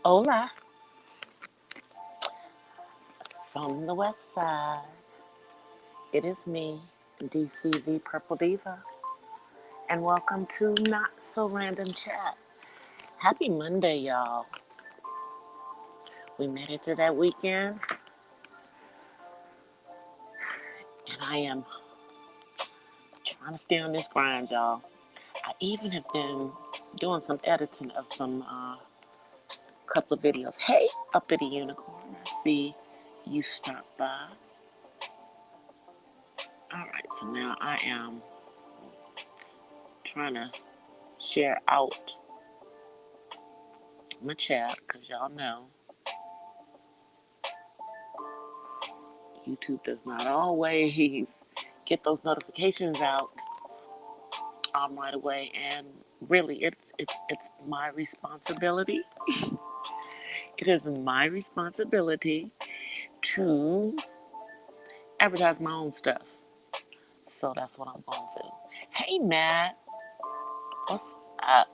Hola, from the west side. It is me, DC the Purple Diva, and welcome to Not So Random Chat. Happy Monday, y'all. We made it through that weekend, and I am trying to stay on this grind, y'all. I even have been doing some editing of some couple of videos. Hey, uppity unicorn, I see you stopped by. All right, so now I am trying to share out my chat because y'all know YouTube does not always get those notifications out right away, and really, it's my responsibility. It is my responsibility to advertise my own stuff. So that's what I'm going to do. Hey, Matt, what's up?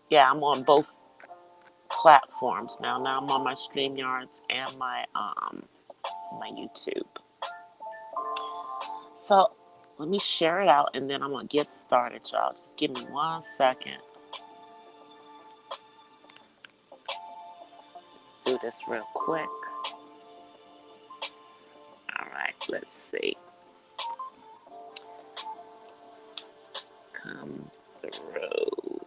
Yeah, I'm on both platforms now. Now I'm on my StreamYards and my YouTube. So let me share it out, and then I'm gonna get started, y'all. Just give me 1 second. Do this real quick. All right, let's see. Come through.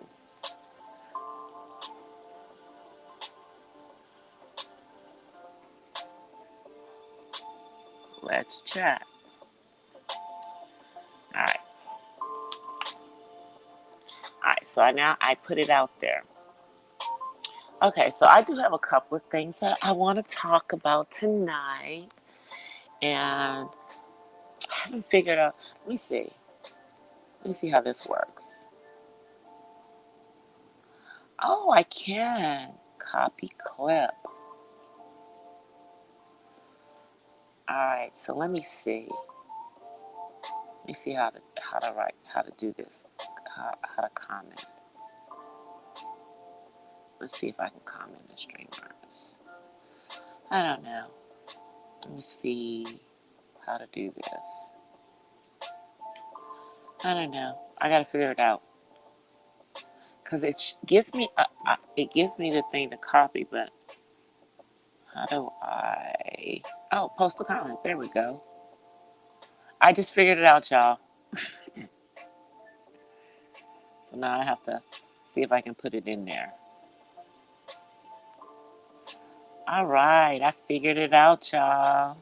Let's chat. All right. All right, so now I put it out there. Okay, so I do have a couple of things that I want to talk about tonight, and I haven't figured out. Let me see. Let me see how this works. Oh, I can copy clip. All right, so let me see. Let me see how to do this. How to comment. Let's see if I can comment in StreamYards. I don't know. Let me see how to do this. I don't know. I gotta figure it out. Cause it gives me the thing to copy, but how do I? Oh, post a comment. There we go. I just figured it out, y'all. So now I have to see if I can put it in there. All right, I figured it out, y'all.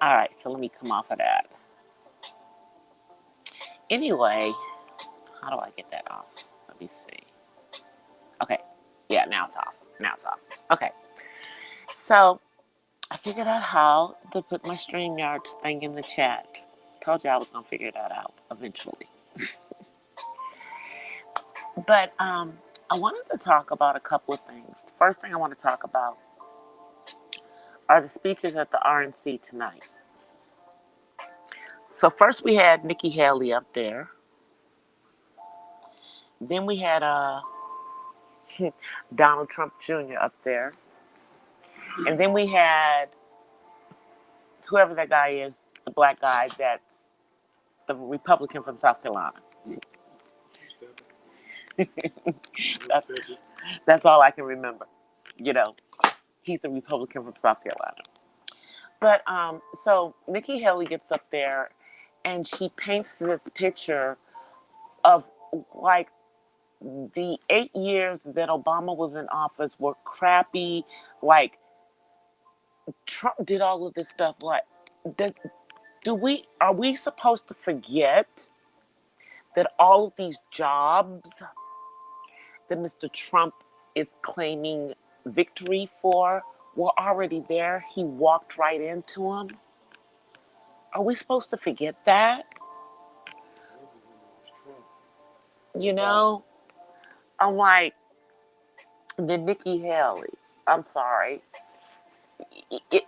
All right, so let me come off of that. Anyway, how do I get that off? Let me see. Okay, yeah, now it's off. Now it's off. Okay, so I figured out how to put my StreamYard thing in the chat. Told you I was gonna figure that out eventually. But I wanted to talk about a couple of things. The first thing I want to talk about are the speeches at the RNC tonight. So first we had Nikki Haley up there. Then we had Donald Trump Jr. up there. And then we had whoever that guy is, the black guy that's the Republican from South Carolina. that's all I can remember. You know, he's a Republican from South Carolina. But so Nikki Haley gets up there and she paints this picture of like the 8 years that Obama was in office were crappy. Like Trump did all of this stuff. Like, are we supposed to forget that all of these jobs that Mr. Trump is claiming victory for were already there? He walked right into them. Are we supposed to forget that? You know, I'm like, the Nikki Haley. I'm sorry.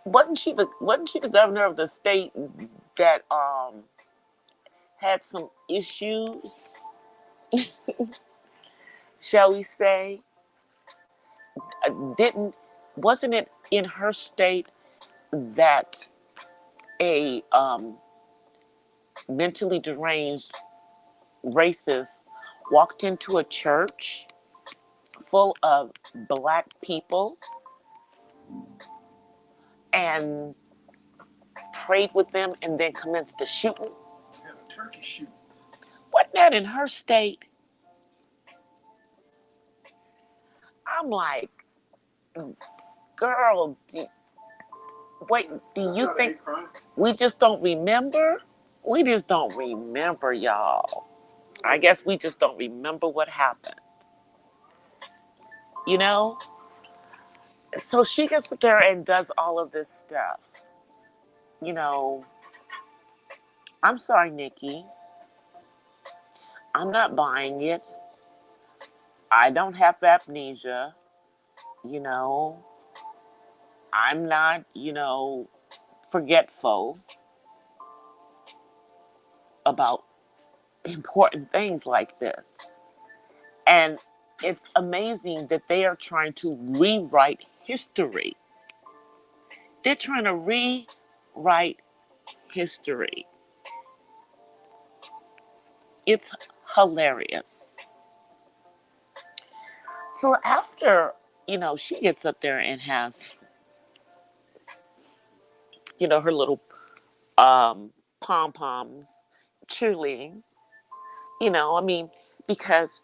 Wasn't she the governor of the state that had some issues? shall we say, didn't wasn't it in her state that a mentally deranged racist walked into a church full of black people and prayed with them and then commenced to shooting? Yeah, a turkey shoot. Wasn't that in her state? I'm like, girl, wait, do you think we just don't remember? We just don't remember, y'all. I guess we just don't remember what happened. You know? So she gets up there and does all of this stuff. You know, I'm sorry, Nikki. I'm not buying it. I don't have amnesia. You know, I'm not, forgetful about important things like this. And it's amazing that they are trying to rewrite history. They're trying to rewrite history. It's hilarious. So after, she gets up there and has, her little pom poms cheerleading, I mean, because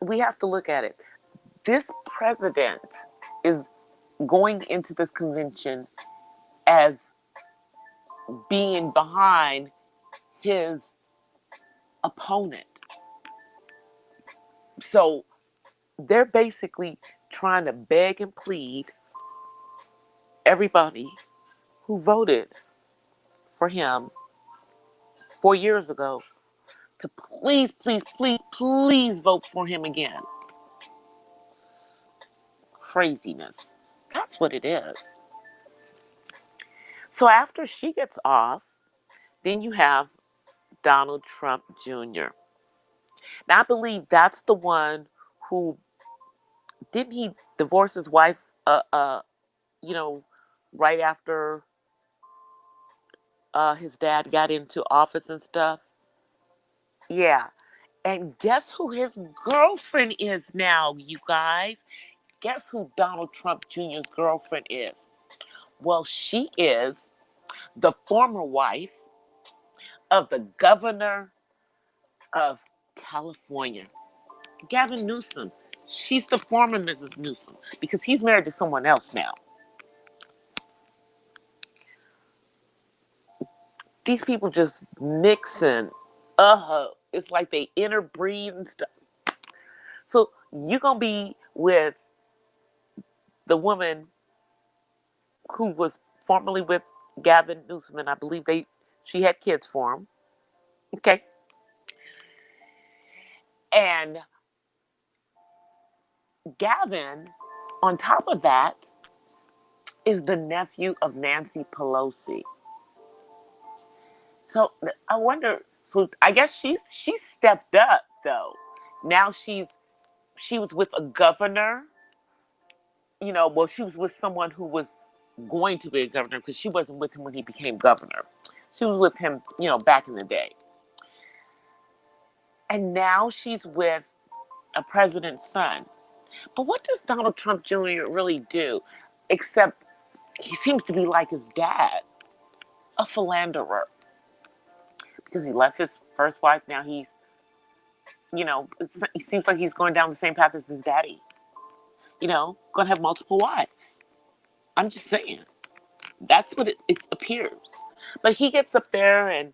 we have to look at it. This president is going into this convention as being behind his opponent. So they're basically trying to beg and plead everybody who voted for him 4 years ago to please, please, please, please vote for him again. Craziness. That's what it is. So after she gets off, then you have Donald Trump Jr. Now I believe that's the one who didn't he divorce his wife you know, right after his dad got into office and stuff. Yeah. And guess who his girlfriend is now, you guys? Guess who Donald Trump Jr.'s girlfriend is? Well, she is the former wife of the governor of California, Gavin Newsom. She's the former Mrs. Newsom because he's married to someone else now. These people just mixing. It's like they interbreed and stuff. So you're gonna be with the woman who was formerly with Gavin Newsom, and I believe she had kids for him. Okay, and Gavin, on top of that, is the nephew of Nancy Pelosi. So I wonder. So I guess she stepped up though. Now she was with a governor. Well, she was with someone who was going to be a governor because she wasn't with him when he became governor. She was with him, back in the day. And now she's with a president's son. But what does Donald Trump Jr. really do? Except he seems to be like his dad, a philanderer. Because he left his first wife, now he's, it seems like he's going down the same path as his daddy. Going to have multiple wives. I'm just saying. That's what it appears. But he gets up there and,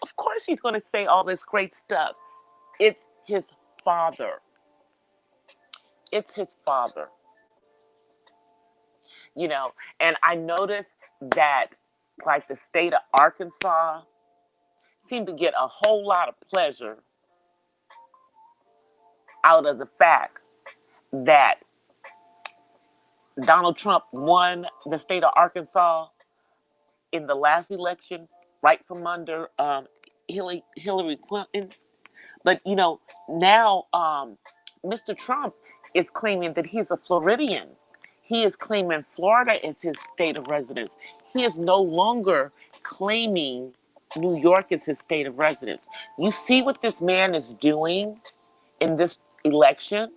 of course he's going to say all this great stuff. It's his father. It's his father. And I noticed that, like, the state of Arkansas seemed to get a whole lot of pleasure out of the fact that Donald Trump won the state of Arkansas in the last election, right from under Hillary Clinton. But now Mr. Trump is claiming that he's a Floridian. He is claiming Florida is his state of residence. He is no longer claiming New York as his state of residence. You see what this man is doing in this election?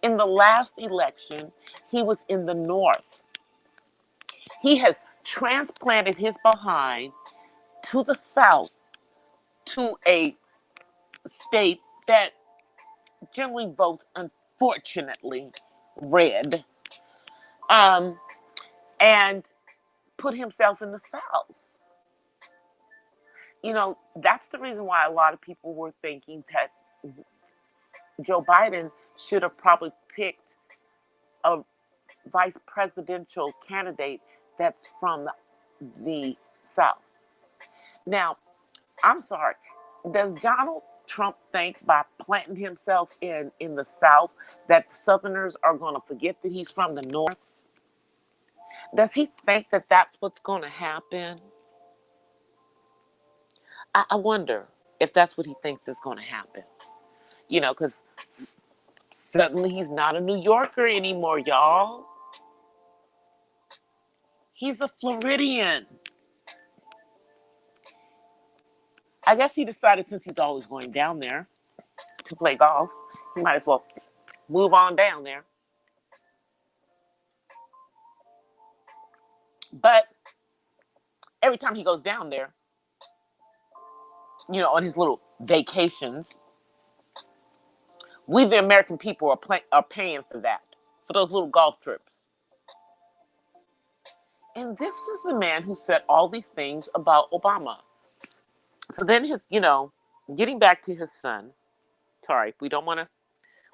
In the last election, he was in the North. He has transplanted his behind to the South, to a state that generally votes, unfortunately, red, um, and put himself in the South. You know, that's the reason why a lot of people were thinking that Joe Biden should have probably picked a vice presidential candidate that's from the South. Now, I'm sorry, does Donald Trump think by planting himself in the South that the Southerners are going to forget that he's from the North? Does he think that that's what's going to happen? I wonder if that's what he thinks is going to happen. You know, because suddenly he's not a New Yorker anymore, y'all. He's a Floridian. I guess he decided since he's always going down there to play golf, he might as well move on down there. But every time he goes down there, you know, on his little vacations, we the American people are paying for that, for those little golf trips. And this is the man who said all these things about Obama. So then getting back to his son. Sorry, we don't want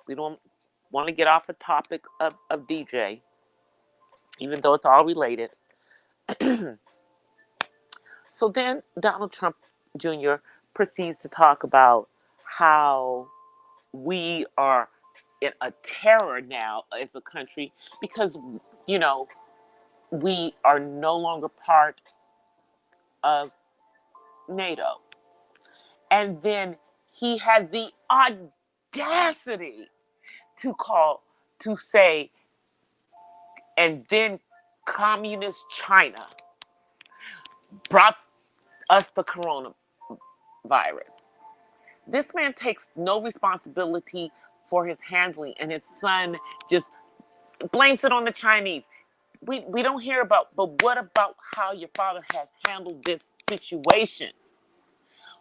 to get off the topic of DJ, even though it's all related. So then Donald Trump Jr. proceeds to talk about how we are in a terror now as a country because, you know, we are no longer part of NATO. And then he had the audacity to say, and then communist China brought us the coronavirus. This man takes no responsibility for his handling, and his son just blames it on the Chinese. We don't hear about, but what about how your father has handled this situation?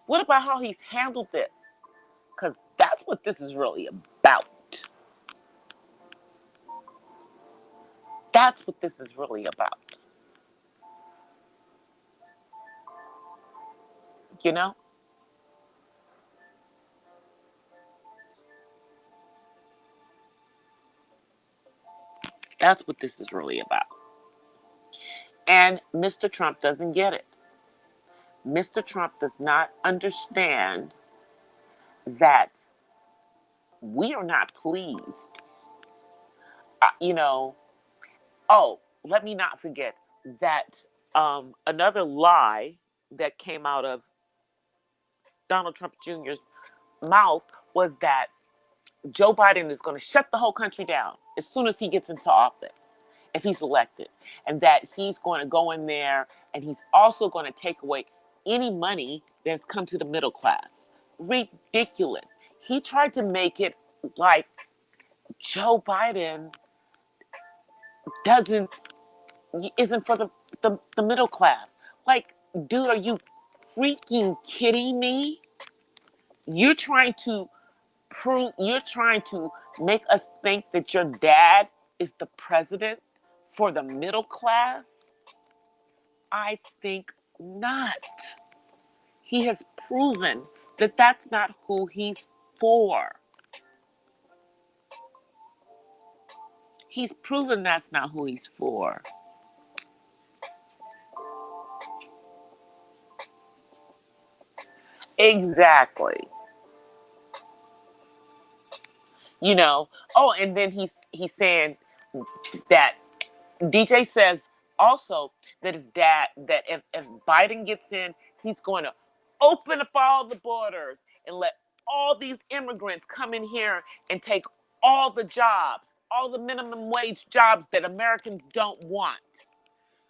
What about how he's handled this? Because that's what this is really about. That's what this is really about. You know? That's what this is really about. And Mr. Trump doesn't get it. Mr. Trump does not understand that we are not pleased. Let me not forget that another lie that came out of Donald Trump Jr.'s mouth was that Joe Biden is going to shut the whole country down as soon as he gets into office, if he's elected, and that he's going to go in there and he's also going to take away any money that's come to the middle class. Ridiculous. He tried to make it like Joe Biden isn't for the middle class. Like, dude, are you freaking kidding me? You're trying to make us think that your dad is the president for the middle class? I think not. He has proven that that's not who he's for. He's proven that's not who he's for. Exactly. And then he's saying that DJ says also that his dad, that if Biden gets in, he's going to open up all the borders and let all these immigrants come in here and take all the jobs, all the minimum wage jobs that Americans don't want,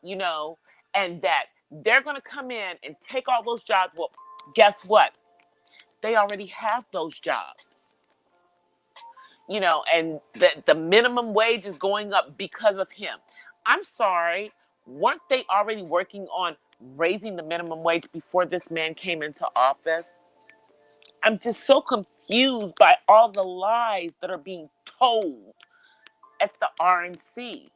you know, and that they're going to come in and take all those jobs. Well, guess what? They already have those jobs, you know, and the minimum wage is going up because of him. I'm sorry, weren't they already working on raising the minimum wage before this man came into office? I'm just so confused by all the lies that are being told at the RNC.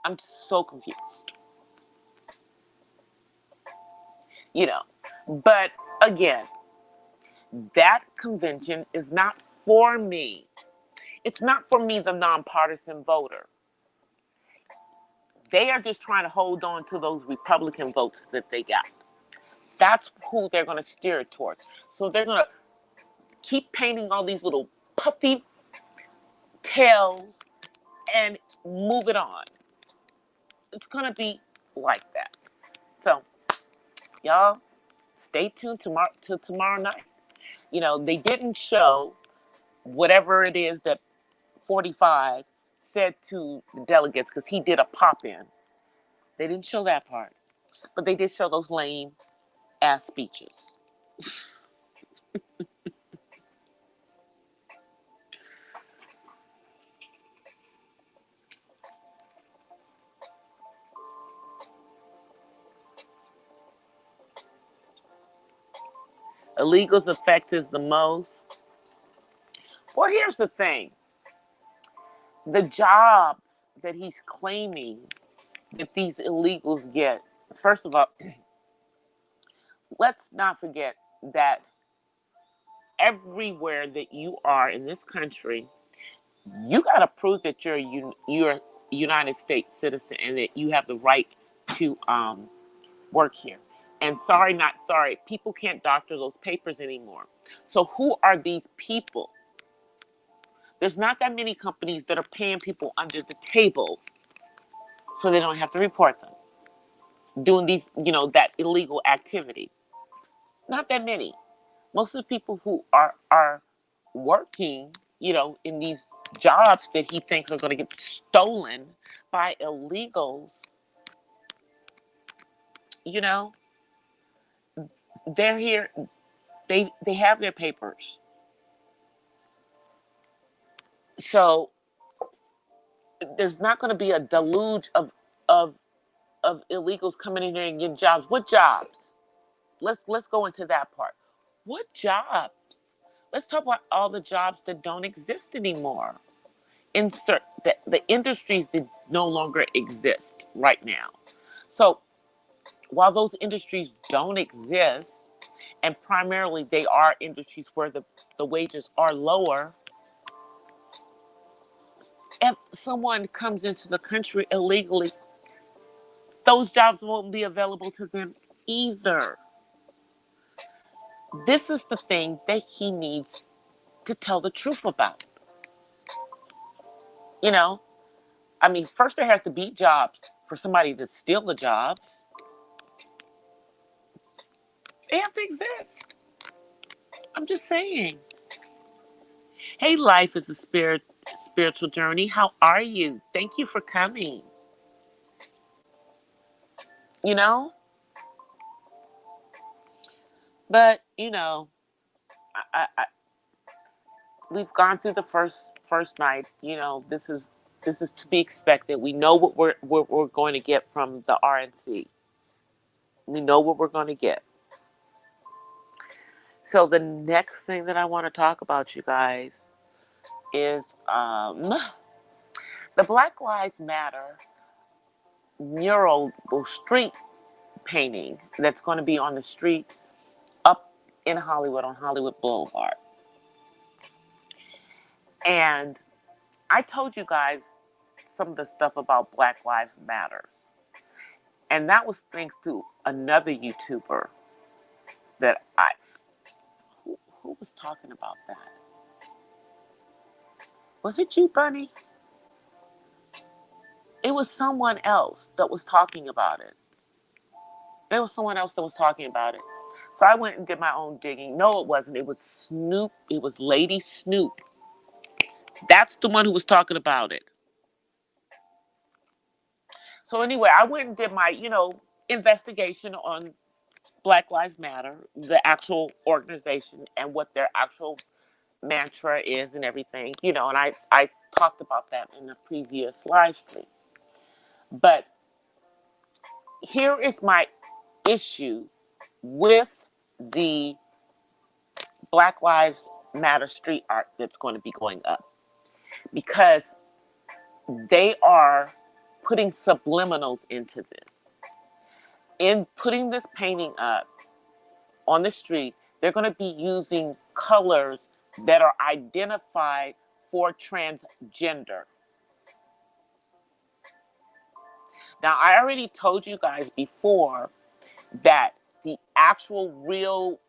I'm so confused, you know. But again, that convention is not for me. It's not for me, the nonpartisan voter. They are just trying to hold on to those Republican votes that they got. That's who they're going to steer it towards. So they're going to keep painting all these little puffy tails and move it on. It's going to be like that. So, y'all, stay tuned tomorrow night. You know, they didn't show whatever it is that 45 said to the delegates, because he did a pop-in. They didn't show that part. But they did show those lame ass speeches. Illegals affect us the most. Well, here's the thing. The jobs that he's claiming that these illegals get, first of all, let's not forget that everywhere that you are in this country, you got to prove that you're a United States citizen and that you have the right to work here. And sorry, not sorry, people can't doctor those papers anymore. So who are these people? There's not that many companies that are paying people under the table so they don't have to report them doing these, you know, that illegal activity. Not that many. Most of the people who are working, you know, in these jobs that he thinks are going to get stolen by illegals, you know, they're here. They have their papers. So there's not going to be a deluge of of illegals coming in here and getting jobs. What jobs? Let's go into that part. What jobs? Let's talk about all the jobs that don't exist anymore. Insert the industries that no longer exist right now. So while those industries don't exist, and primarily they are industries where the wages are lower, if someone comes into the country illegally, those jobs won't be available to them either. This is the thing that he needs to tell the truth about. You know, I mean, first there has to be jobs for somebody to steal the job. They have to exist. I'm just saying. Hey, life is a spiritual journey. How are you? Thank you for coming. You know, but you know, we've gone through the first night. You know, this is to be expected. We know what we're going to get from the RNC. We know what we're going to get. So the next thing that I want to talk about, you guys, is the Black Lives Matter mural street painting that's going to be on the street up in Hollywood on Hollywood Boulevard. And I told you guys some of the stuff about Black Lives Matter. And that was thanks to another YouTuber that who was talking about that? Was it you, Bunny? It was someone else that was talking about it. There was someone else that was talking about it. So I went and did my own digging. No, it wasn't. It was Snoop. It was Lady Snoop. That's the one who was talking about it. So anyway, I went and did my, investigation on Black Lives Matter, the actual organization, and what their actual mantra is and everything, and I talked about that in the previous live stream. But here is my issue with the Black Lives Matter street art that's going to be going up, because they are putting subliminals into this. In putting this painting up on the street, they're going to be using colors that are identified for transgender. Now, I already told you guys before that the actual real,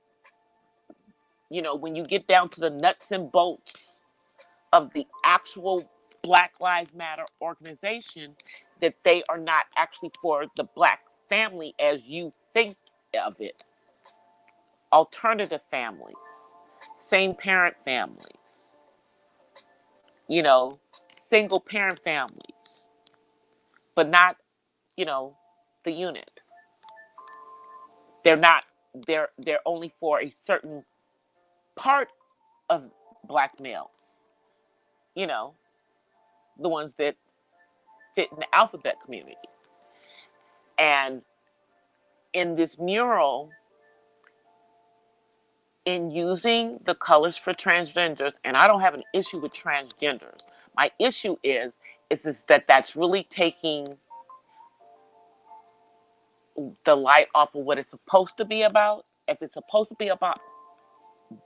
when you get down to the nuts and bolts of the actual Black Lives Matter organization, that they are not actually for the Black family as you think of it. Alternative families, same parent families, single parent families, but not, the unit. They're not, they're only for a certain part of Black males, you know, the ones that fit in the alphabet community. And in this mural, in using the colors for transgenders, and I don't have an issue with transgenders. My issue is that that's really taking the light off of what it's supposed to be about. If it's supposed to be about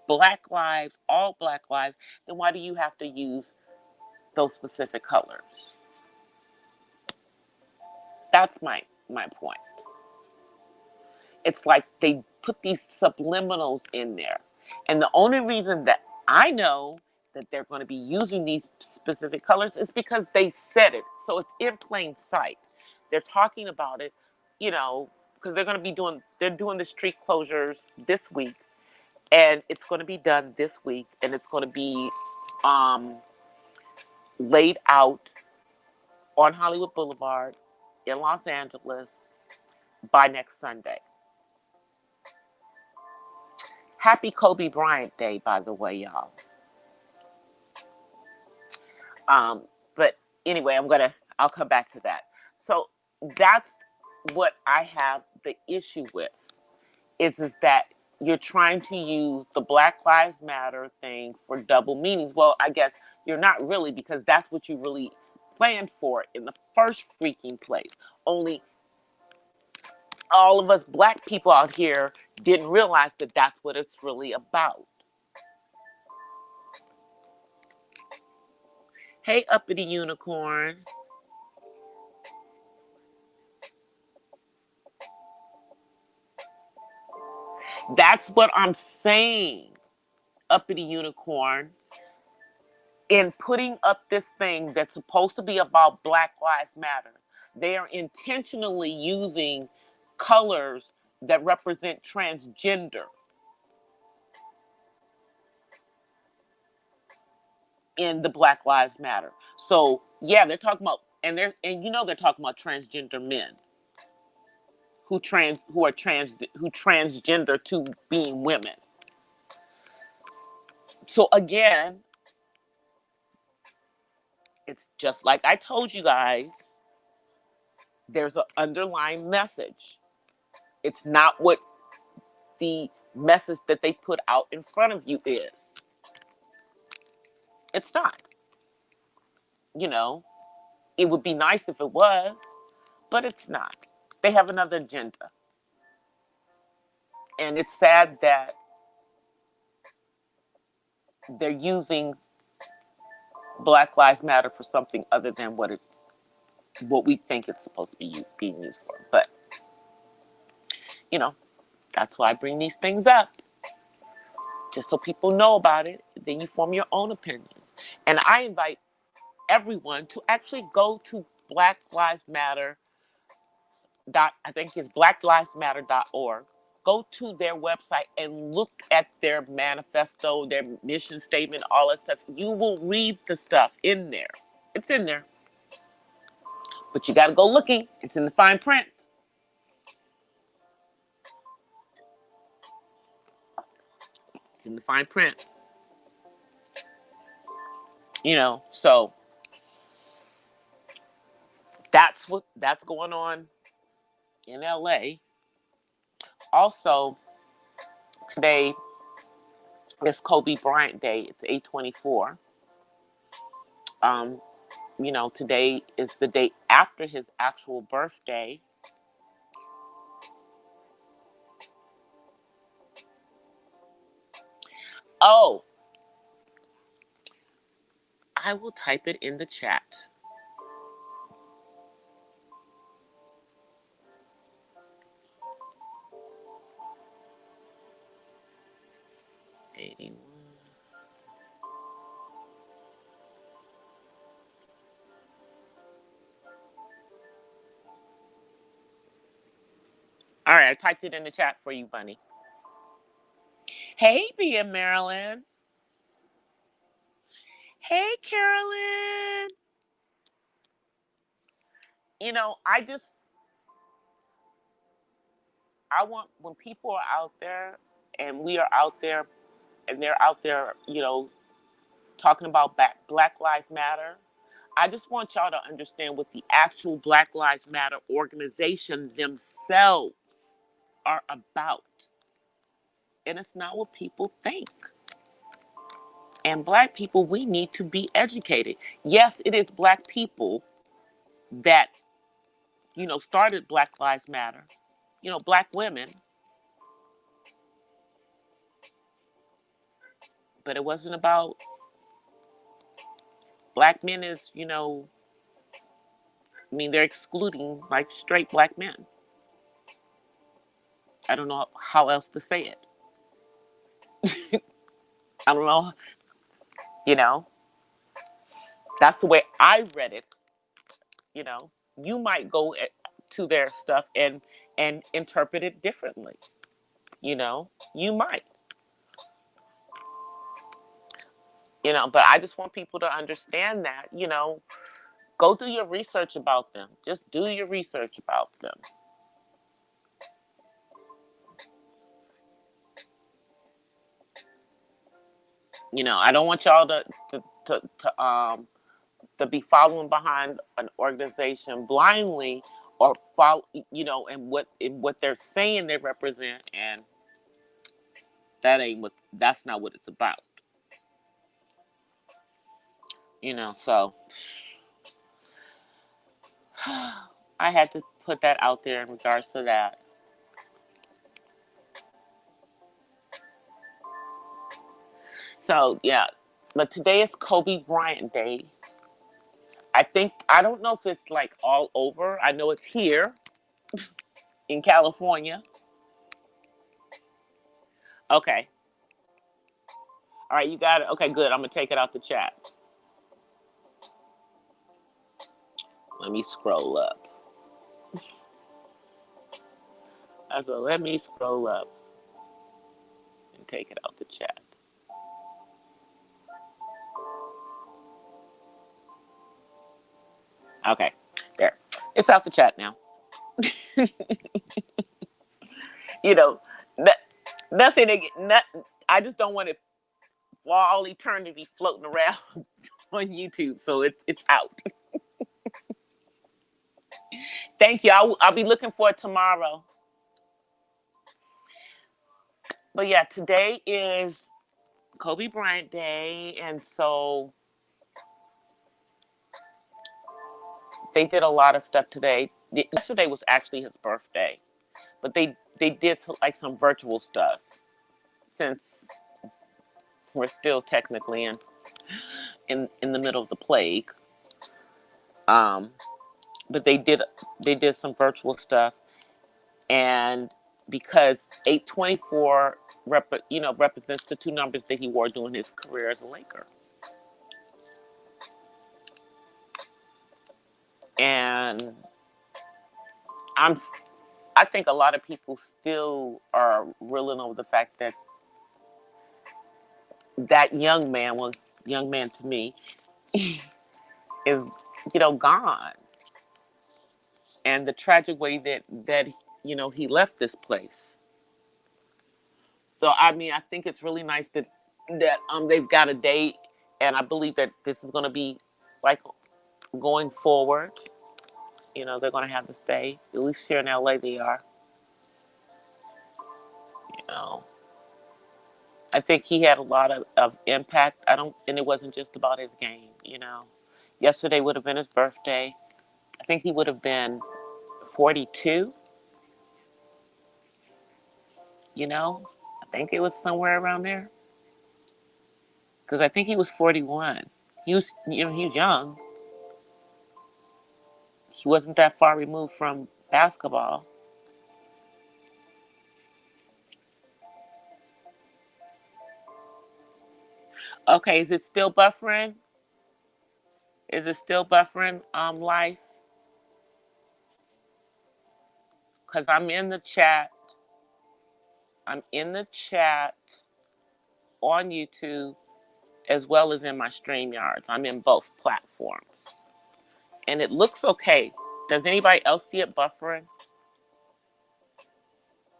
Black lives, all Black lives, then why do you have to use those specific colors? That's my point. It's like they put these subliminals in there. And the only reason that I know that they're going to be using these specific colors is because they said it. So it's in plain sight. They're talking about it, because they're doing the street closures this week. And it's going to be done this week. And it's going to be laid out on Hollywood Boulevard in Los Angeles by next Sunday. Happy Kobe Bryant Day, by the way, y'all. But anyway, I'll come back to that. So that's what I have the issue with, is that you're trying to use the Black Lives Matter thing for double meanings. Well, I guess you're not really, because that's what you really planned for in the first freaking place. Only all of us Black people out here didn't realize that that's what it's really about. Hey, uppity unicorn. That's what I'm saying, uppity unicorn. In putting up this thing that's supposed to be about Black Lives Matter, they are intentionally using colors that represent transgender in the Black Lives Matter. So yeah, they're talking about, and they're talking about transgender men who transgender to being women. So again, it's just like I told you guys, there's an underlying message. It's not what the message that they put out in front of you is. It's not. It would be nice if it was, but it's not. They have another agenda. And it's sad that they're using Black Lives Matter for something other than what we think it's supposed to be being used for. But, that's why I bring these things up. Just so people know about it. Then you form your own opinion. And I invite everyone to actually go to Black Lives Matter. I think it's blacklivesmatter.org. go to their website and look at their manifesto, their mission statement, all that stuff. You will read the stuff in there. It's in there. But you got to go looking. It's in the fine print. It's in the fine print. You know, so that's going on in LA. Also, today is Kobe Bryant Day. It's 8/24. You know, today is the day after his actual birthday. Oh, I will type it in the chat. All right, I typed it in the chat for you, Bunny. Hey, Bea Marilyn. Hey, Carolyn. You know, I want, when people are out there and we are out there and they're out there, you know, talking about Black Lives Matter, I just want y'all to understand what the actual Black Lives Matter organization themselves are about. And it's not what people think. And Black people, we need to be educated. Yes, it is Black people that, you know, started Black Lives Matter. You know, Black women. But it wasn't about Black men as, you know, I mean, they're excluding like straight Black men. I don't know how else to say it. I don't know, you know. That's the way I read it. You know, you might go to their stuff and interpret it differently. You know, you might. You know, but I just want people to understand that, you know, go do your research about them. Just do your research about them. You know, I don't want y'all to be following behind an organization blindly or follow, you know, and what they're saying they represent, and that's not what it's about. You know, so I had to put that out there in regards to that. So yeah, but today is Kobe Bryant Day. I don't know if it's like all over. I know it's here in California. Okay. All right, you got it. Okay, good. I'm gonna take it out the chat. Let me scroll up. So let me scroll up and take it out the chat. Okay, there. It's out the chat now. You know, nothing. I just don't want it for all eternity floating around on YouTube. So it's out. Thank you. I'll be looking for it tomorrow. But yeah, today is Kobe Bryant Day, and so they did a lot of stuff today. Yesterday was actually his birthday, but they did like some virtual stuff since we're still technically in the middle of the plague. But they did some virtual stuff, and because 8/24 represents the two numbers that he wore during his career as a Laker. And I think a lot of people still are reeling over the fact that that young man, well, young man to me, is, gone. And the tragic way that he left this place. So I mean, I think it's really nice that they've got a date, and I believe that this is going to be like going forward. They're going to have this day. At least here in LA, they are. You know, I think he had a lot of impact. And it wasn't just about his game. Yesterday would have been his birthday. I think he would have been 42. I think it was somewhere around there. Because I think he was 41. He was young. He wasn't that far removed from basketball. Okay, is it still buffering? Is it still buffering, life? Because I'm in the chat. I'm in the chat on YouTube as well as in my StreamYards. I'm in both platforms. And it looks okay. Does anybody else see it buffering?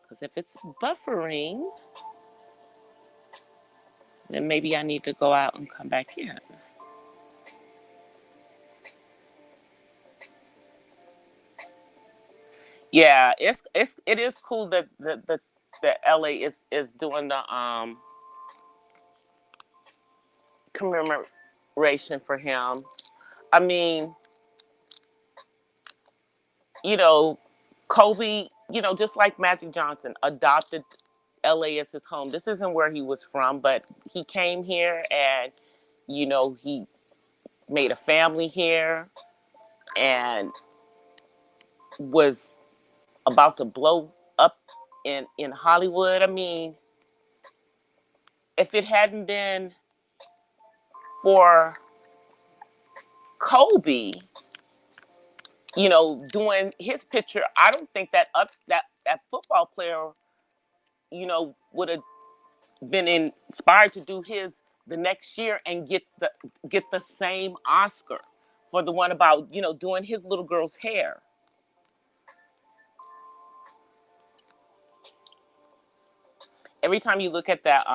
Because if it's buffering, then maybe I need to go out and come back in. Yeah, it is cool that the LA is doing the commemoration for him. I mean, you know, Kobe, just like Magic Johnson, adopted LA as his home. This isn't where he was from, but he came here and, he made a family here and was about to blow up in Hollywood. I mean, if it hadn't been for Kobe, doing his picture, I don't think that football player, would have been inspired to do his the next year and get the same Oscar for the one about doing his little girl's hair. Every time you look at that,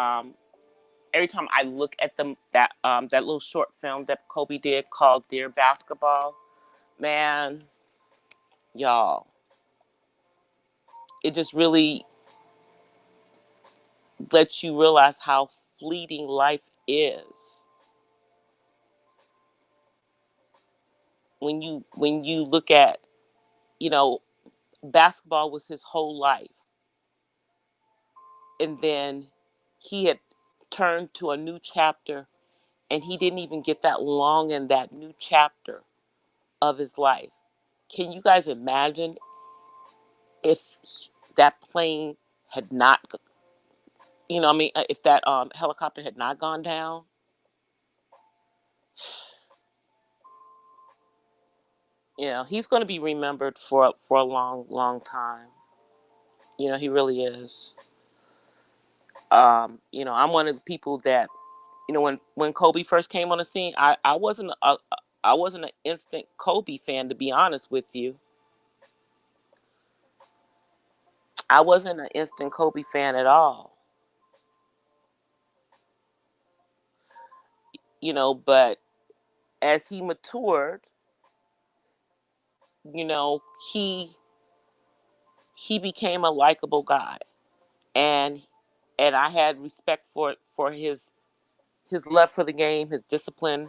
every time I look at that little short film that Kobe did called Dear Basketball, man, y'all, it just really lets you realize how fleeting life is when you look at you know basketball was his whole life, and then he had turned to a new chapter, and he didn't even get that long in that new chapter of his life. Can you guys imagine if that plane had not, if that helicopter had not gone down? He's going to be remembered for a long, long time. He really is. I'm one of the people that, when Kobe first came on the scene, I wasn't an instant Kobe fan, to be honest with you. I wasn't an instant Kobe fan at all. But as he matured, you know, he he became a likable guy, and I had respect for his love for the game, his discipline.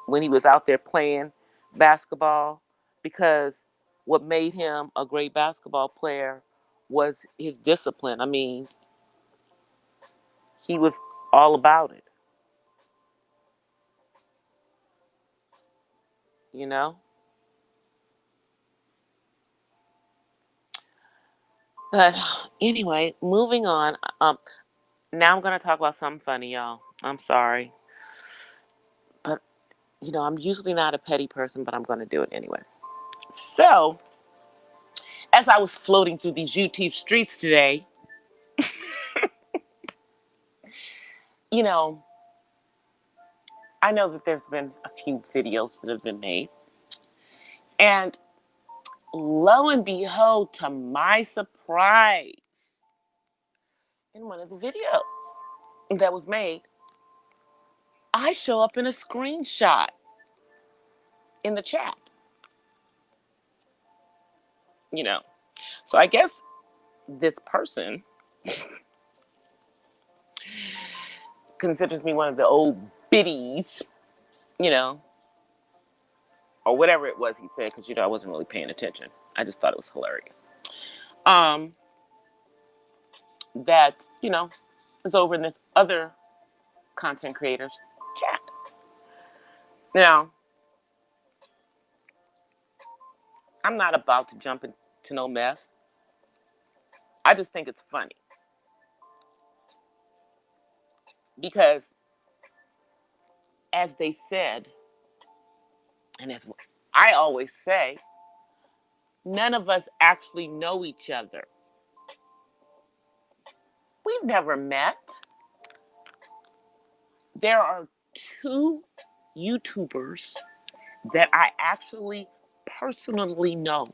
When he was out there playing basketball, because what made him a great basketball player was his discipline. I mean, he was all about it. You know. But anyway, moving on. Now I'm gonna talk about something funny, y'all. I'm sorry, but I'm usually not a petty person, but I'm gonna do it anyway. So as I was floating through these YouTube streets today, you know, I know that there's been a few videos that have been made. And lo and behold, to my surprise, in one of the videos that was made, I show up in a screenshot in the chat. You know, so I guess this person considers me one of the old biddies, you know, or whatever it was he said, because, you know, I wasn't really paying attention. I just thought it was hilarious. That, you know, is over in this other content creators chat. Now, I'm not about to jump into no mess. I just think it's funny. Because, as they said, and as I always say, none of us actually know each other. We've never met. There are 2 YouTubers that I actually personally know.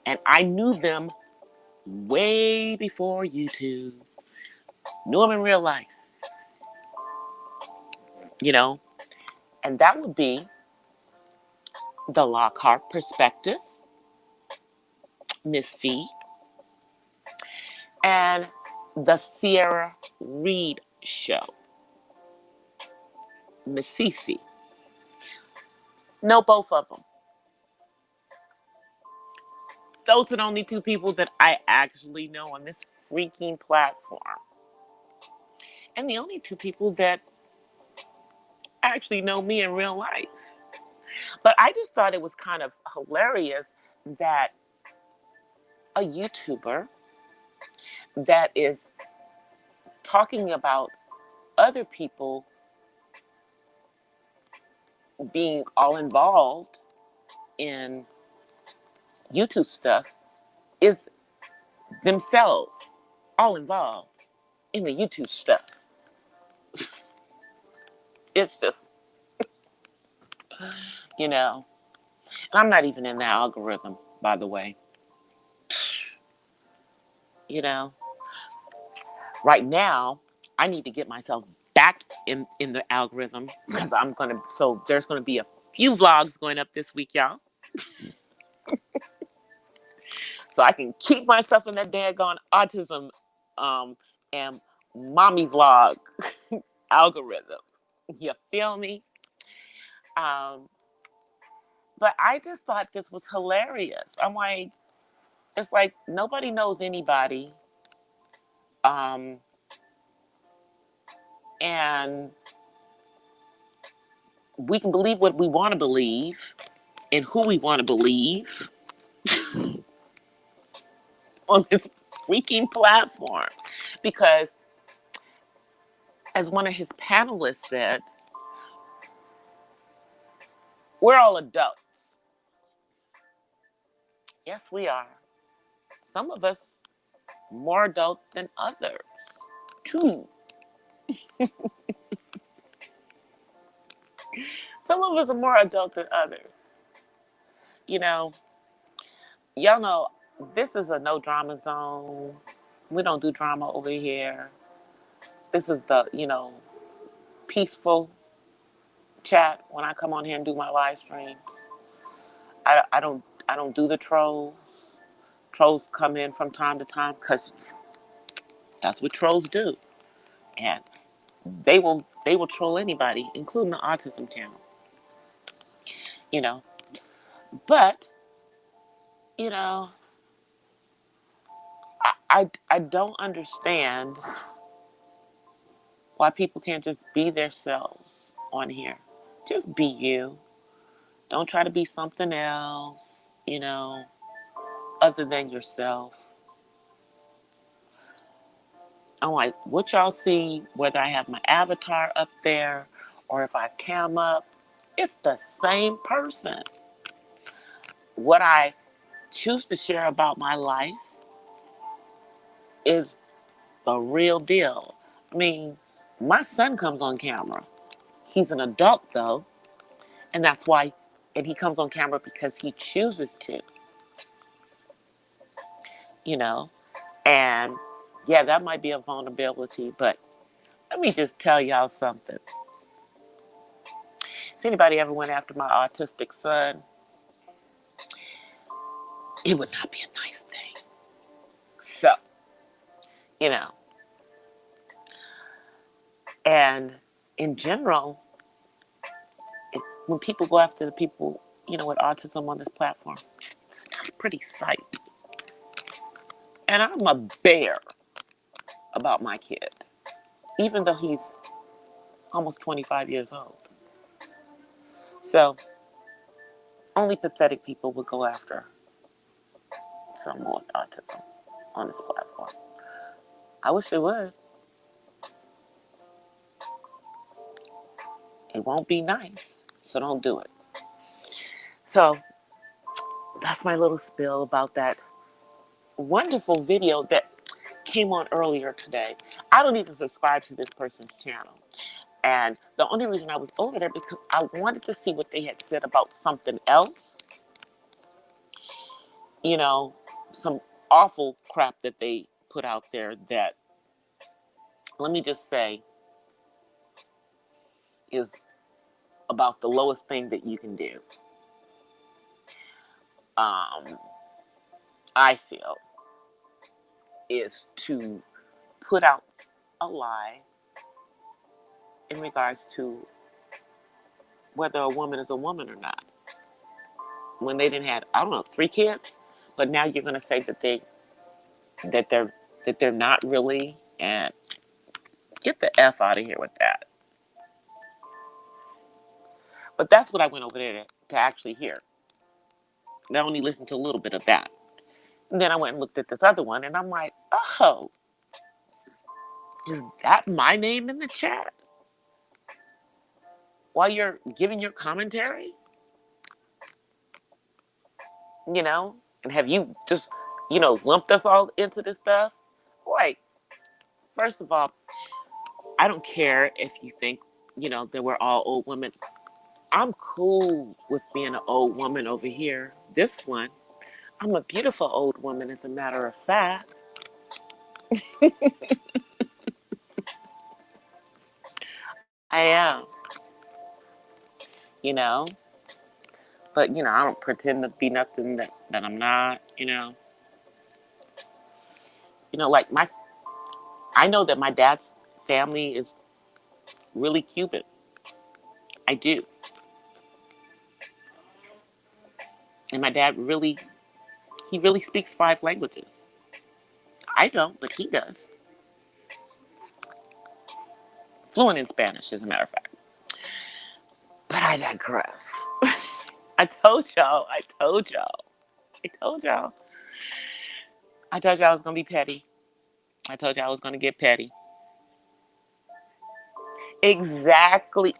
And I knew them way before YouTube. Knew them in real life. You know? And that would be the Lockhart Perspective, Miss Fee, and the Sierra Reed Show, Miss Cece. Know both of them. Those are the only 2 people that I actually know on this freaking platform. And the only 2 people that actually know me in real life. But I just thought it was kind of hilarious that a YouTuber that is talking about other people being all involved in YouTube stuff is themselves all involved in the YouTube stuff. It's just, you know, and I'm not even in that algorithm, by the way. You know, right now, I need to get myself back in the algorithm because so there's going to be a few vlogs going up this week, y'all. So I can keep myself in that daggone autism and mommy vlog algorithm. You feel me? But I just thought this was hilarious. I'm like, it's like nobody knows anybody. And we can believe what we want to believe and who we want to believe on this freaking platform. Because, as one of his panelists said, we're all adults. Yes, we are. Some of us more adult than others, too. Some of us are more adult than others. You know, y'all know this is a no drama zone. We don't do drama over here. This is the, you know, peaceful chat when I come on here and do my live streams. I don't do the trolls. Trolls come in from time to time because that's what trolls do. And they will troll anybody, including the autism channel. You know. But, you know, I don't understand why people can't just be themselves on here. Just be you. Don't try to be something else, you know, other than yourself. I'm like, what y'all see, whether I have my avatar up there or if I cam up, it's the same person. What I choose to share about my life is the real deal. I mean, my son comes on camera. He's an adult though, and that's why, and he comes on camera because he chooses to, you know. And yeah, that might be a vulnerability, but let me just tell y'all something. If anybody ever went after my autistic son, it would not be a nice thing. So, you know, and in general, when people go after the people, with autism on this platform, it's not a pretty sight. And I'm a bear about my kid, even though he's almost 25 years old. So, only pathetic people would go after someone with autism on this platform. I wish they would. It won't be nice, so don't do it. So, that's my little spill about that wonderful video that came on earlier today. I don't even subscribe to this person's channel. And the only reason I was over there because I wanted to see what they had said about something else. Some awful crap that they put out there that, let me just say, is about the lowest thing that you can do. I feel is to put out a lie in regards to whether a woman is a woman or not. When they didn't have, I don't know, 3 kids, but now you're going to say that they're not really, and get the F out of here with that. But that's what I went over there to actually hear. And I only listened to a little bit of that. And then I went and looked at this other one, and I'm like, oh, is that my name in the chat? While you're giving your commentary? And have you just, lumped us all into this stuff? Like, first of all, I don't care if you think, that we're all old women. I'm cool with being an old woman over here. This one, I'm a beautiful old woman, as a matter of fact. I am, you know. But, I don't pretend to be nothing that I'm not. Like I know that my dad's family is really Cuban. I do. And my dad he really speaks 5 languages. I don't, but he does. Fluent in Spanish, as a matter of fact. But I digress. I told y'all. I told y'all I was going to be petty. I told y'all I was going to get petty. Exactly,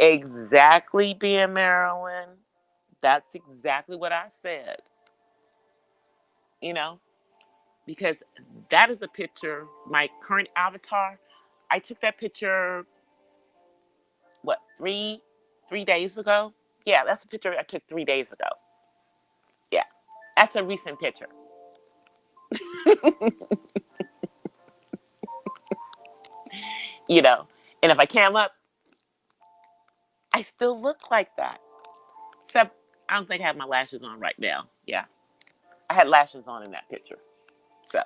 being Marilyn. That's exactly what I said. Because that is a picture, my current avatar. I took that picture, 3 days ago? Yeah, that's a picture I took 3 days ago. Yeah, that's a recent picture. And if I cam up, I still look like that. Except I don't think I have my lashes on right now. Yeah, I had lashes on in that picture. So,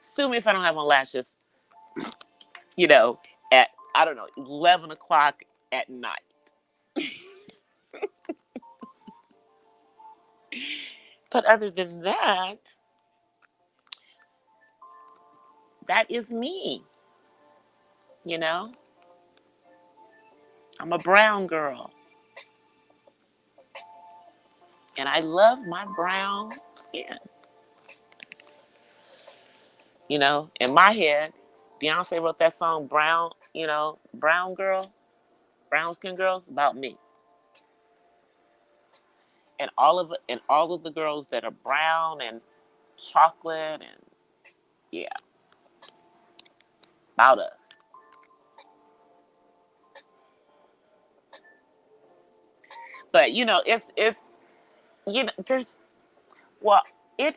sue me if I don't have my lashes, at, I don't know, 11 o'clock at night. But other than that, that is me. I'm a brown girl. And I love my brown skin. In my head, Beyonce wrote that song, Brown, Brown Girl, Brown Skin Girls, about me. And all of the girls that are brown and chocolate and yeah, about us. But if there's well, it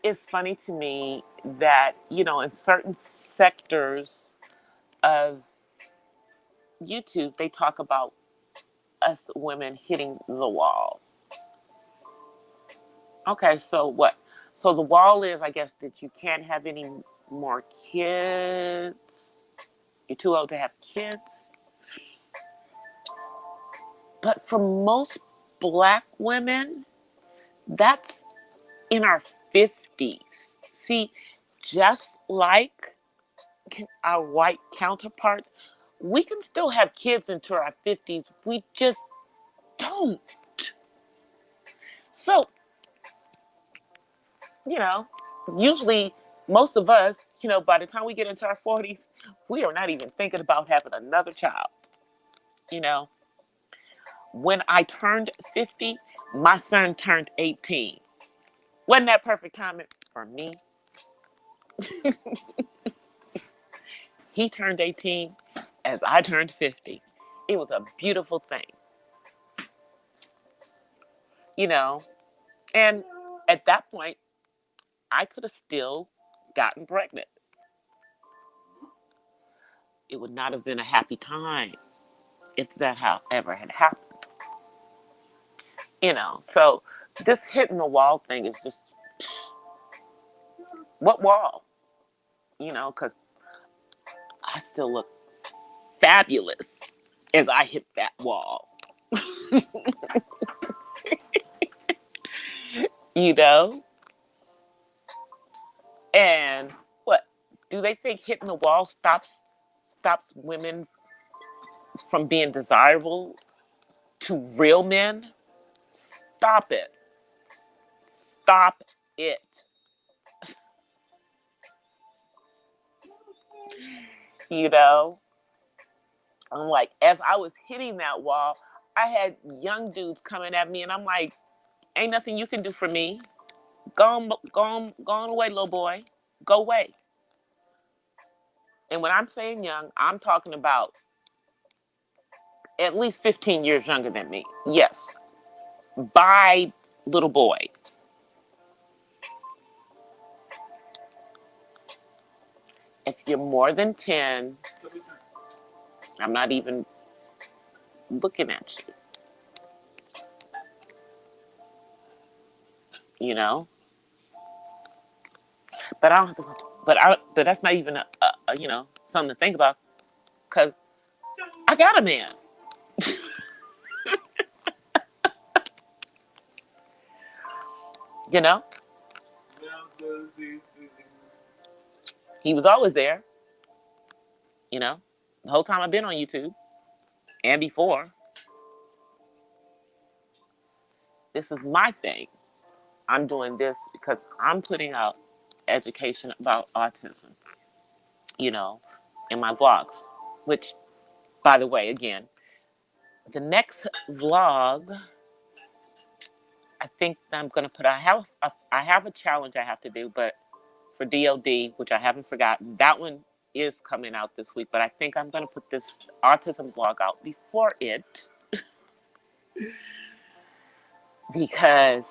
is funny to me that in certain sectors of YouTube they talk about us women hitting the wall. Okay, so what? So the wall is, I guess, that you can't have any more kids. You're too old to have kids. But for most black women, that's in our 50s. See, just like our white counterparts, we can still have kids into our 50s. We just don't. So, you know, usually most of us, by the time we get into our 40s, we are not even thinking about having another child. You know, when I turned 50, my son turned 18. Wasn't that perfect timing for me? He turned 18 as I turned 50. It was a beautiful thing, you know. And at that point, I could have still gotten pregnant. It would not have been a happy time if that ever had happened, So this hitting the wall thing is just, what wall? Because I still look fabulous as I hit that wall. you know? And what? Do they think hitting the wall stops women from being desirable to real men? Stop it. Stop it. You know? I'm like, as I was hitting that wall, I had young dudes coming at me, and I'm like, ain't nothing you can do for me. Go on away, little boy. Go away. And when I'm saying young, I'm talking about at least 15 years younger than me. Yes. Bye, little boy. If you're more than 10, I'm not even looking at you. You know? But I don't have to, but that's not even something to think about, because I got a man. you know? He was always there, the whole time I've been on YouTube and before. This is my thing. I'm doing this because I'm putting out education about autism, in my vlogs, which, by the way, again, the next vlog, I think I'm going to put, I have a challenge I have to do, but for DOD, which I haven't forgotten, that one is coming out this week, but I think I'm going to put this autism vlog out before it because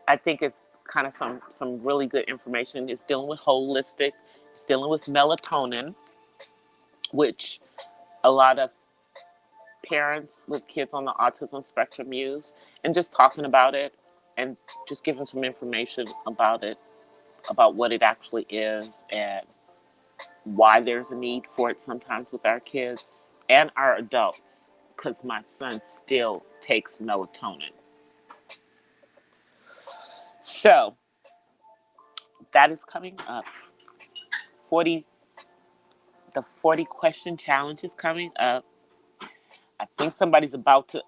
I think it's kind of some really good information. It's dealing with holistic, it's dealing with melatonin, which a lot of parents with kids on the autism spectrum use, and just talking about it and just giving some information about it, about what it actually is and why there's a need for it sometimes with our kids and our adults, because my son still takes melatonin. So that is coming up. The 40 question challenge is coming up. I think somebody's about to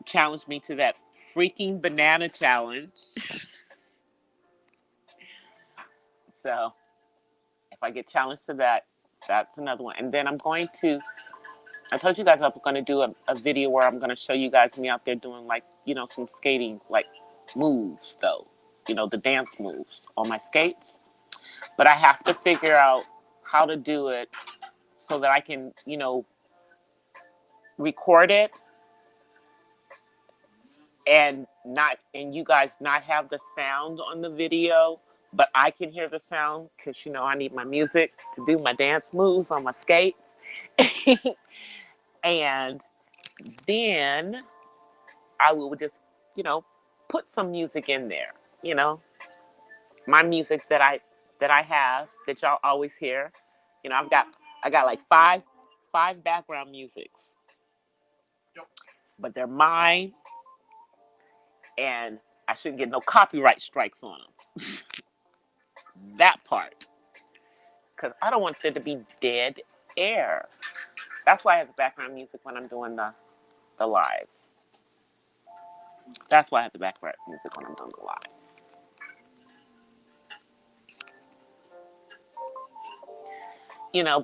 challenge me to that freaking banana challenge. So if I get challenged to that, that's another one. And then I told you guys I'm going to do a video where I'm going to show you guys me out there doing some skating, moves though. the dance moves on my skates. But I have to figure out how to do it so that I can, record it and you guys not have the sound on the video, but I can hear the sound because I need my music to do my dance moves on my skates. And then I will just, put some music in there, my music that I have that y'all always hear. I got like five background musics, but they're mine, and I shouldn't get no copyright strikes on them. That part, because I don't want there to be dead air. That's why I have the background music when I'm doing the lives. That's why I have the background music when I'm doing the lives.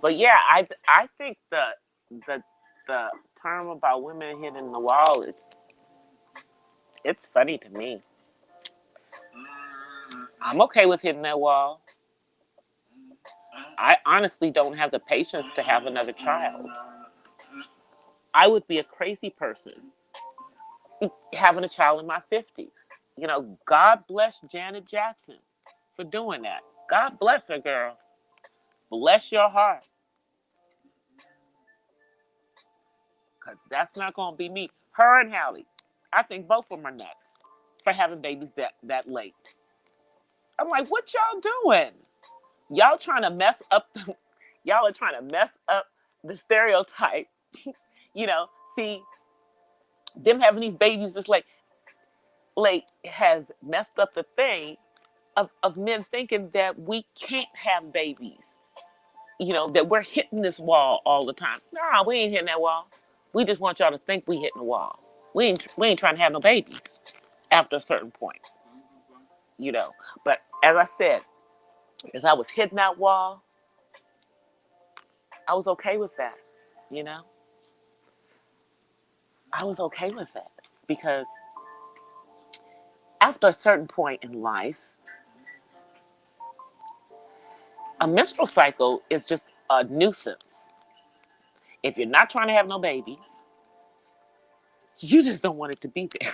But yeah, I think the term about women hitting the wall it's funny to me. I'm okay with hitting that wall. I honestly don't have the patience to have another child. I would be a crazy person having a child in my 50s. God bless Janet Jackson for doing that. God bless her, girl. Bless your heart. Because that's not going to be me. Her and Hallie, I think both of them are nuts for having babies that late. I'm like, what y'all doing? Y'all trying to mess up y'all are trying to mess up the stereotype. See, them having these babies this late has messed up the thing of men thinking that we can't have babies. That we're hitting this wall all the time. Nah, we ain't hitting that wall. We just want y'all to think we hitting the wall. We ain't trying to have no babies after a certain point. But as I said, as I was hitting that wall, I was okay with that. I was okay with that because after a certain point in life, a menstrual cycle is just a nuisance. If you're not trying to have no babies, you just don't want it to be there.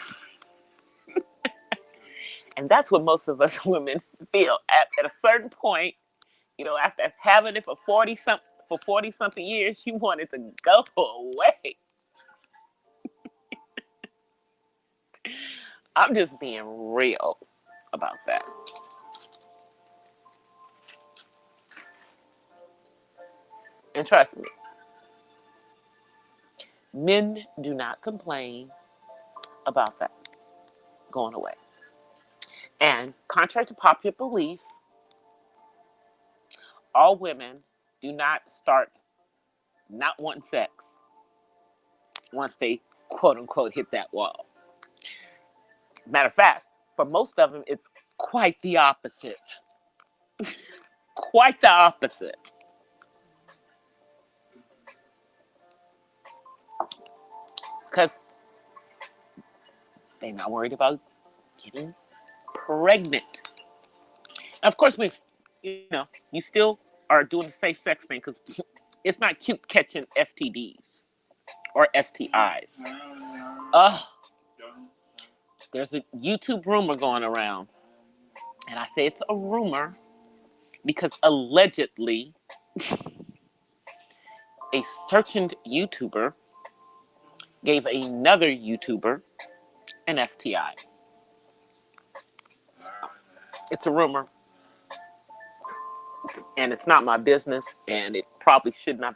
And that's what most of us women feel at a certain point. After having it for 40 something years, you want it to go away. I'm just being real about that. And trust me, men do not complain about that going away. And contrary to popular belief, all women do not start not wanting sex once they quote unquote hit that wall. Matter of fact, for most of them, it's quite the opposite. Quite the opposite. Because they're not worried about getting pregnant. And of course, you still are doing the safe sex thing because it's not cute catching STDs or STIs. There's a YouTube rumor going around. And I say it's a rumor because allegedly a certain YouTuber gave another YouTuber an STI. It's a rumor. And it's not my business. And it probably should not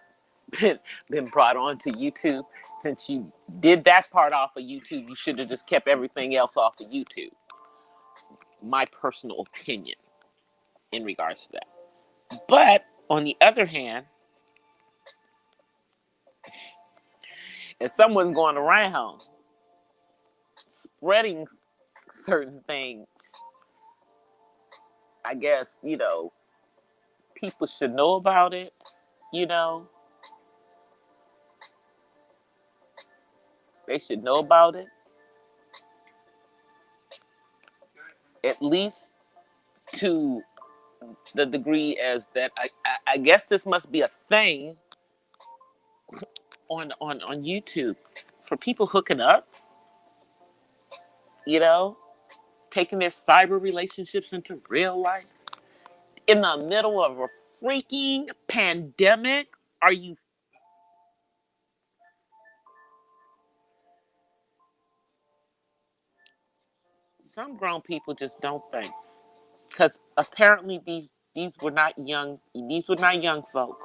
have been brought on to YouTube. Since you did that part off of YouTube, you should have just kept everything else off of YouTube. My personal opinion in regards to that. But on the other hand, if someone's going around spreading certain things, I guess, people should know about it, They should know about it. At least to the degree as that I guess this must be a thing on YouTube for people hooking up, you know, taking their cyber relationships into real life in the middle of a freaking pandemic. Are you? Some grown people just don't think, because apparently these were not young. These were not young folk.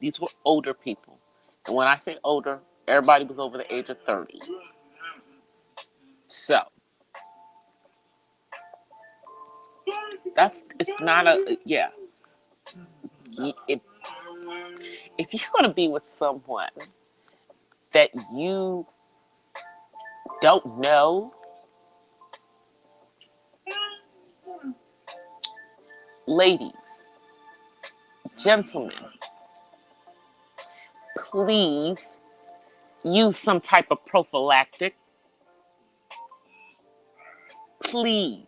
These were older people, and when I say older, everybody was over the age of 30. So it's not a, yeah. If you're gonna be with someone that you don't know, ladies, gentlemen, please use some type of prophylactic. Please.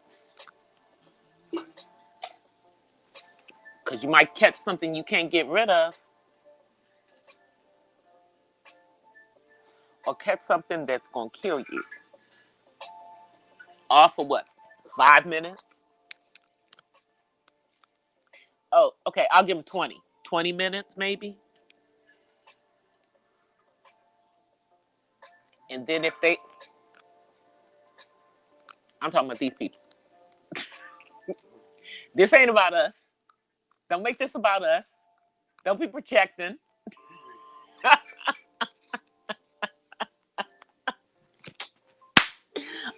Because you might catch something you can't get rid of. Or catch something that's going to kill you. All for what? 5 minutes? Oh, okay, I'll give them 20. 20 minutes maybe? And then if they... I'm talking about these people. This ain't about us. Don't make this about us. Don't be projecting.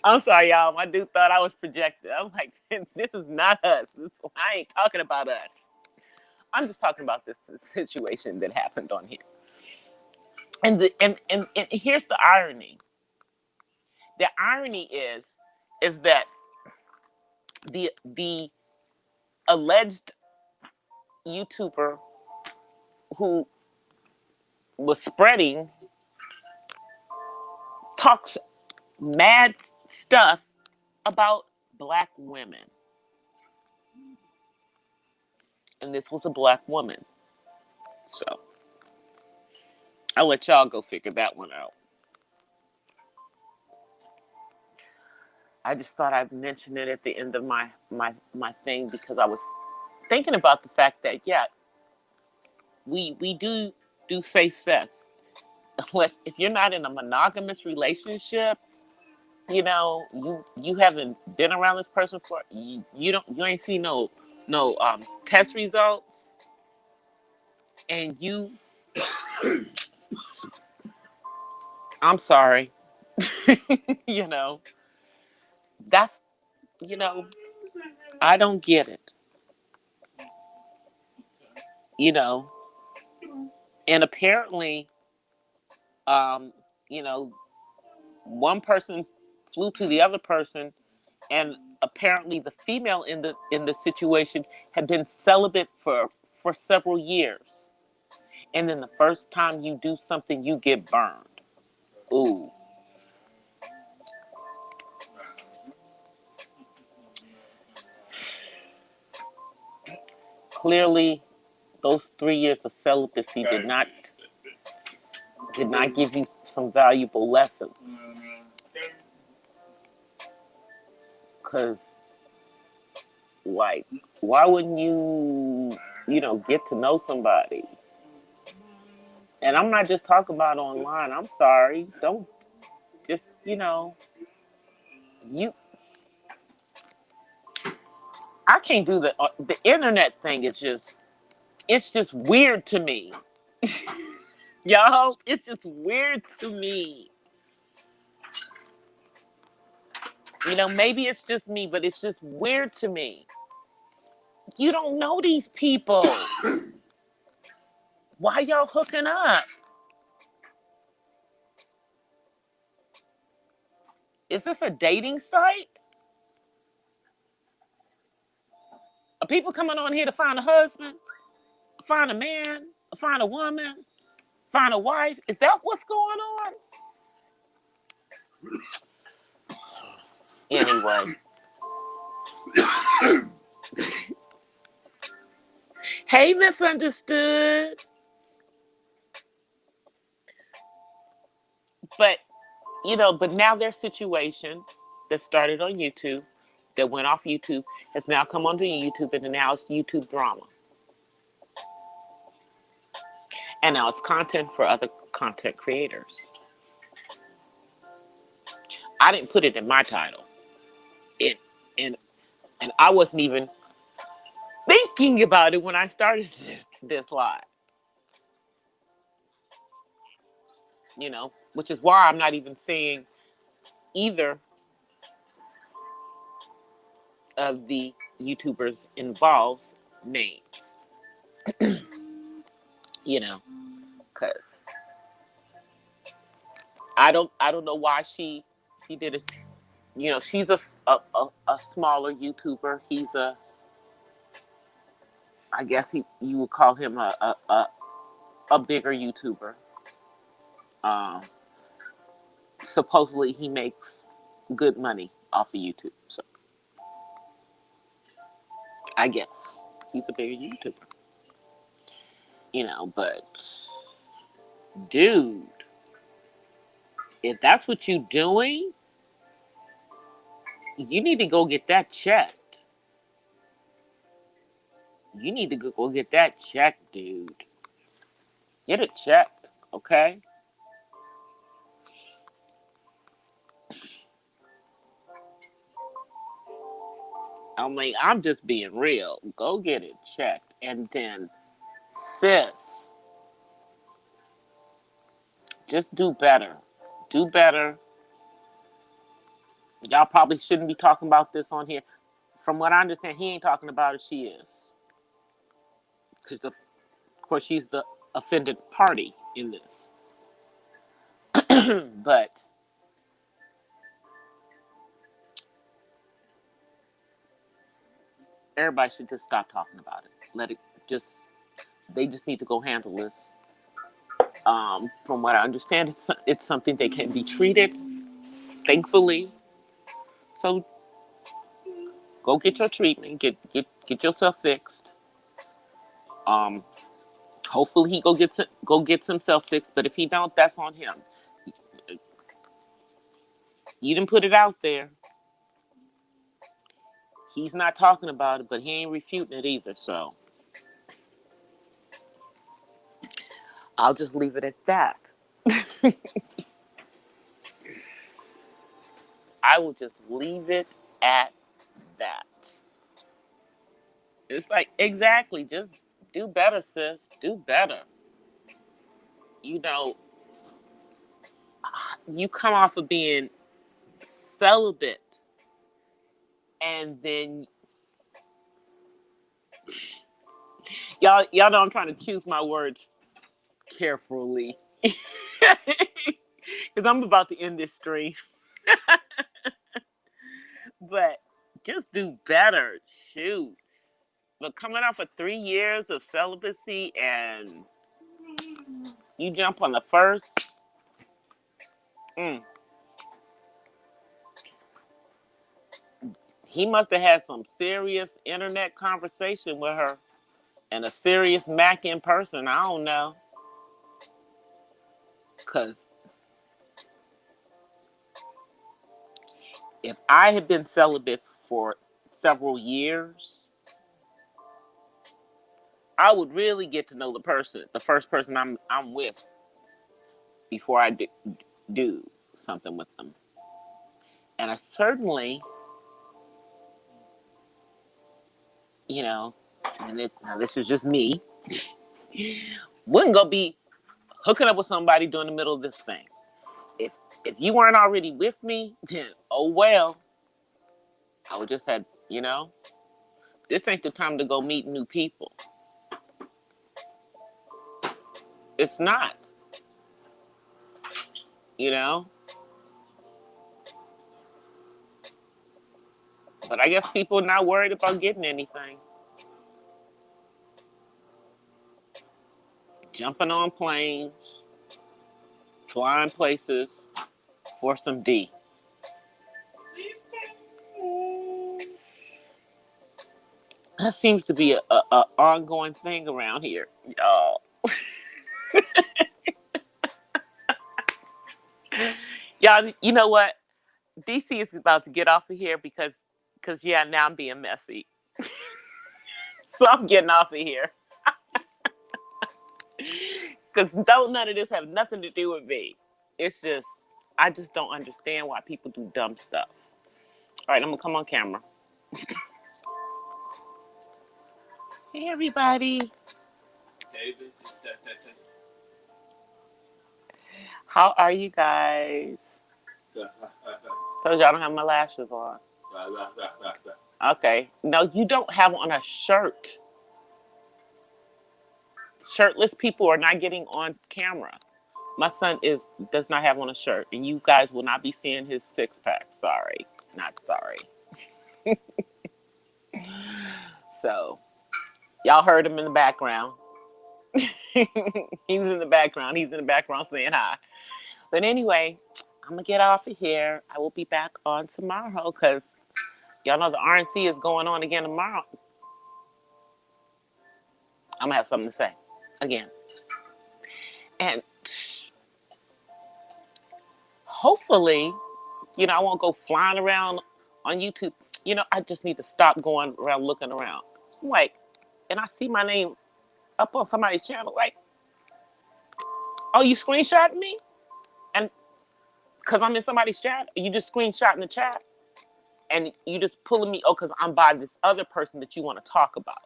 I'm sorry, y'all. My dude thought I was projecting. I'm like, this is not us. I ain't talking about us. I'm just talking about this situation that happened on here. And here's the irony. The irony is that the alleged YouTuber who was spreading talks mad stuff about black women. And this was a black woman. So I'll let y'all go figure that one out. I just thought I'd mention it at the end of my thing, because I was thinking about the fact that, yeah, we do safe sex. Unless, if you're not in a monogamous relationship, you know, you haven't been around this person for, you ain't seen no test results, and I'm sorry. You know, that's, you know, I don't get it. You know, and apparently, you know, one person flew to the other person, and apparently the female in the situation had been celibate for several years, and then the first time you do something, you get burned. Ooh. Clearly, those 3 years of celibacy did not give you some valuable lessons. Because, like, why wouldn't you, get to know somebody? And I'm not just talking about online. I'm sorry. Don't just, I can't do the internet thing. It's just weird to me. Y'all, it's just weird to me. Maybe it's just me, but it's just weird to me. You don't know these people. Why y'all hooking up? Is this a dating site? Are people coming on here to find a husband, find a man, find a woman, find a wife? Is that what's going on? Anyway, Hey, misunderstood. But, but now their situation that started on YouTube, that went off YouTube, has now come onto YouTube, and now it's YouTube drama. And now it's content for other content creators. I didn't put it in my title. It and I wasn't even thinking about it when I started this live. Which is why I'm not even saying either of the YouTubers involved names. Because I don't know why she did it. She's a smaller YouTuber. He's I guess you would call him a bigger YouTuber. Um, Supposedly he makes good money off of YouTube. So I guess he's a bigger YouTuber. But dude, if that's what you're doing, you need to go get that checked. You need to go get that checked, dude. Get it checked, okay? I'm just being real. Go get it checked. And then, sis, just do better. Do better. Y'all probably shouldn't be talking about this on here. From what I understand, he ain't talking about it, she is. Because, of course, she's the offended party in this. But everybody should just stop talking about it. Let it just, they just need to go handle this. From what I understand, it's something that can be treated, thankfully. So go get your treatment, get yourself fixed. Um, Hopefully he go gets himself fixed. But if he don't, that's on him. You didn't put it out there. He's not talking about it, but he ain't refuting it either. So I'll just leave it at that. I will just leave it at that. It's like, exactly, just do better, sis. Do better. You know, you come off of being celibate, and then y'all know I'm trying to choose my words carefully. Because I'm about to end this stream. But just do better. Shoot. But coming off of 3 years of celibacy and you jump on the first, he must have had some serious internet conversation with her and a serious Mac in person. I don't know. Because if I had been celibate for several years, I would really get to know the first person I'm with, before I do something with them. And I certainly, now this is just me, wouldn't go be hooking up with somebody during the middle of this thing. If you weren't already with me, then oh well. I would just have, this ain't the time to go meet new people. It's not. But I guess people are not worried about getting anything. Jumping on planes, flying places for some D. That seems to be a ongoing thing around here, y'all. Y'all, you know what? DC is about to get off of here because yeah, now I'm being messy. So I'm getting off of here. Because don't none of this have nothing to do with me. It's just, I just don't understand why people do dumb stuff. All right, I'm going to come on camera. Hey, everybody. How are you guys? Told you I don't have my lashes on. Okay. No, you don't have on a shirt. Shirtless people are not getting on camera. My son does not have on a shirt, and you guys will not be seeing his six pack. Sorry, not sorry. So, y'all heard him in the background. He was in the background. He's in the background saying hi. But anyway, I'm gonna get off of here. I will be back on tomorrow because y'all know the RNC is going on again tomorrow. I'm gonna have something to say again, and hopefully, I won't go flying around on YouTube. I just need to stop going around looking around. Like, and I see my name up on somebody's channel. Like, oh, you screenshotting me? And because I'm in somebody's chat, you just screenshotting the chat, and you just pulling me. Oh, because I'm by this other person that you want to talk about.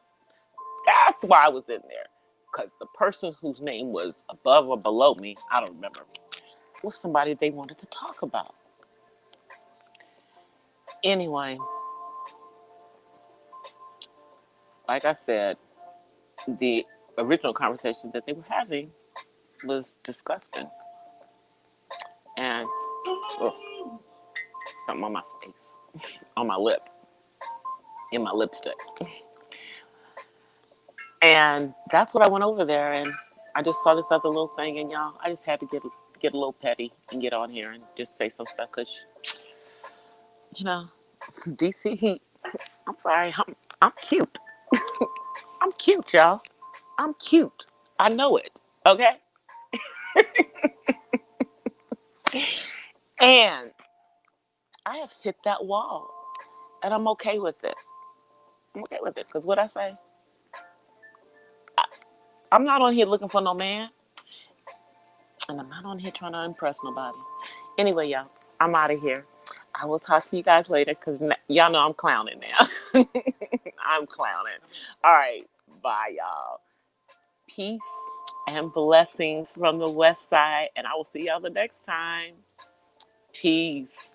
That's why I was in there. Because the person whose name was above or below me, I don't remember, was somebody they wanted to talk about. Anyway, like I said, the original conversation that they were having was disgusting. And something on my face, on my lip, in my lipstick. And that's what I went over there, and I just saw this other little thing, and y'all, I just had to get a little petty and get on here and just say some stuff, because, DC, I'm sorry, I'm cute. I'm cute, y'all. I'm cute. I know it, okay? And I have hit that wall, and I'm okay with it. I'm okay with it, because what I say, I'm not on here looking for no man, and I'm not on here trying to impress nobody. Anyway, y'all, I'm out of here. I will talk to you guys later because y'all know I'm clowning now. I'm clowning. All right. Bye, y'all. Peace and blessings from the West Side. And I will see y'all the next time. Peace.